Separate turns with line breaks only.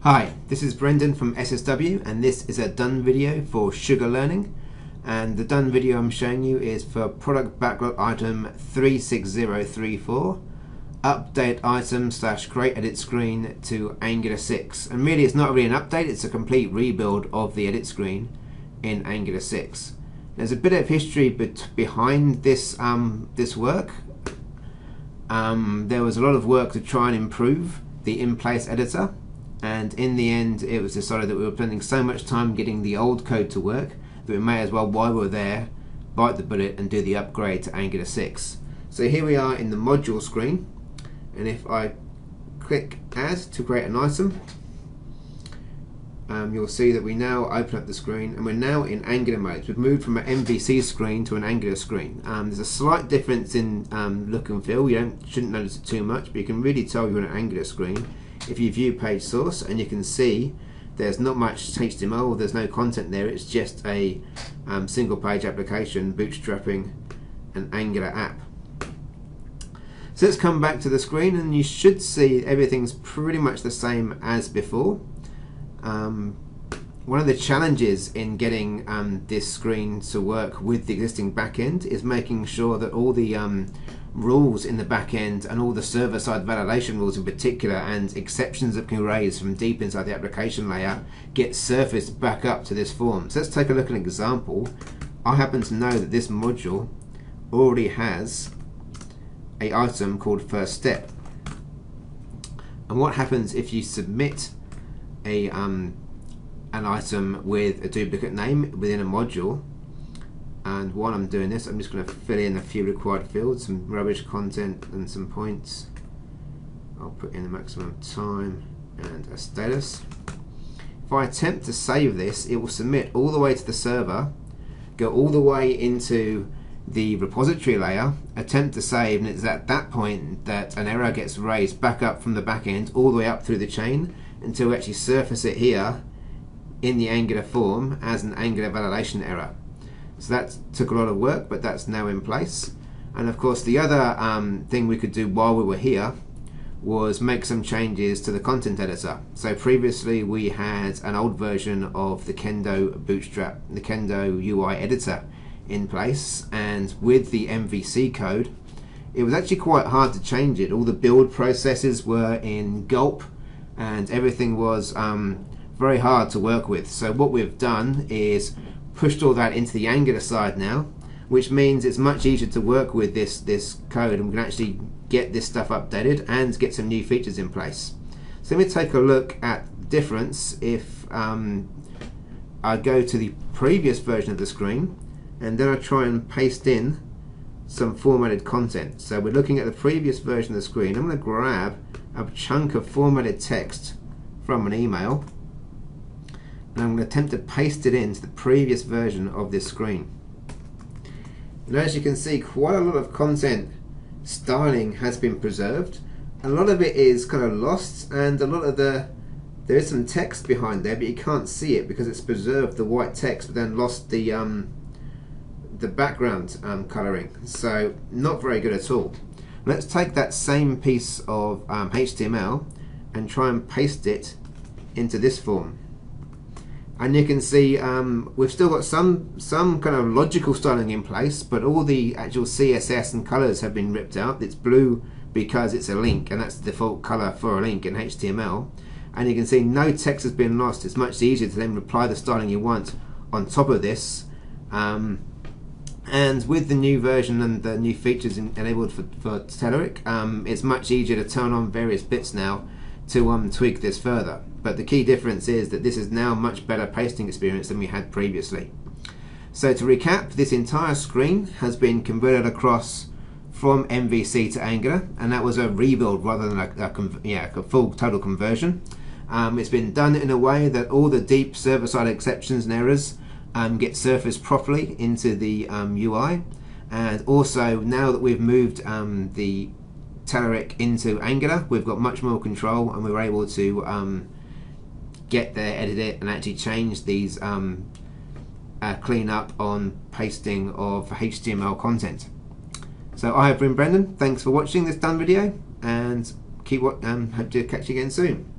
Hi, this is Brendan from SSW, and this is a done video for Sugar Learning. And the done video I'm showing you is for product backlog item 36034, update item / create edit screen to Angular 6. And really it's not really an update, it's a complete rebuild of the edit screen in Angular 6. There's a bit of history behind this work. There was a lot of work to try and improve the in-place editor, and in the end it was decided that we were spending so much time getting the old code to work that we may as well, while we're there, bite the bullet and do the upgrade to Angular 6. So here we are in the module screen, and if I click add to create an item, you'll see that we now open up the screen and we're now in Angular mode. We've moved from an MVC screen to an Angular screen. There's a slight difference in look and feel. You shouldn't notice it too much, but you can really tell you're in an Angular screen if you view page source, and you can see there's not much HTML, there's no content there, it's just a single page application bootstrapping an Angular app. So let's come back to the screen, and you should see everything's pretty much the same as before. One of the challenges in getting this screen to work with the existing backend is making sure that all the rules in the backend and all the server-side validation rules in particular, and exceptions that can be raised from deep inside the application layer, get surfaced back up to this form. So let's take a look at an example. I happen to know that this module already has an item called first step. And what happens if you submit an item with a duplicate name within a module? And while I'm doing this, I'm just going to fill in a few required fields, some rubbish content and some points. I'll put in the maximum time and a status. If I attempt to save this, it will submit all the way to the server, go all the way into the repository layer, attempt to save, and it's at that point that an error gets raised back up from the back end all the way up through the chain until we actually surface it here in the Angular form as an Angular validation error. So that took a lot of work, but that's now in place. And of course the other thing we could do while we were here was make some changes to the content editor. So previously we had an old version of the Kendo Bootstrap, the Kendo UI editor in place, and with the MVC code it was actually quite hard to change it. All the build processes were in gulp and everything was very hard to work with. So what we've done is pushed all that into the Angular side now, which means it's much easier to work with this code, and we can actually get this stuff updated and get some new features in place. So let me take a look at the difference if I go to the previous version of the screen and then I try and paste in some formatted content. So we're looking at the previous version of the screen. I'm going to grab a chunk of formatted text from an email, and I'm going to attempt to paste it into the previous version of this screen. And as you can see, quite a lot of content styling has been preserved. A lot of it is kind of lost, and a lot of there is some text behind there, but you can't see it because it's preserved the white text but then lost the background colouring. So not very good at all. Let's take that same piece of HTML and try and paste it into this form. And you can see we've still got some kind of logical styling in place, but all the actual CSS and colors have been ripped out. It's blue because it's a link, and that's the default color for a link in HTML. And you can see no text has been lost. It's much easier to then apply the styling you want on top of this. And with the new version and the new features enabled for Telerik, it's much easier to turn on various bits now to tweak this further. But the key difference is that this is now a much better pasting experience than we had previously. So to recap, this entire screen has been converted across from MVC to Angular, and that was a rebuild rather than a full total conversion. It's been done in a way that all the deep server-side exceptions and errors get surfaced properly into the UI, and also now that we've moved the Telerik into Angular, we've got much more control, and we were able to get there, edit it, and actually change these clean up on pasting of HTML content. So I have been Brendan, thanks for watching this done video, and hope to catch you again soon.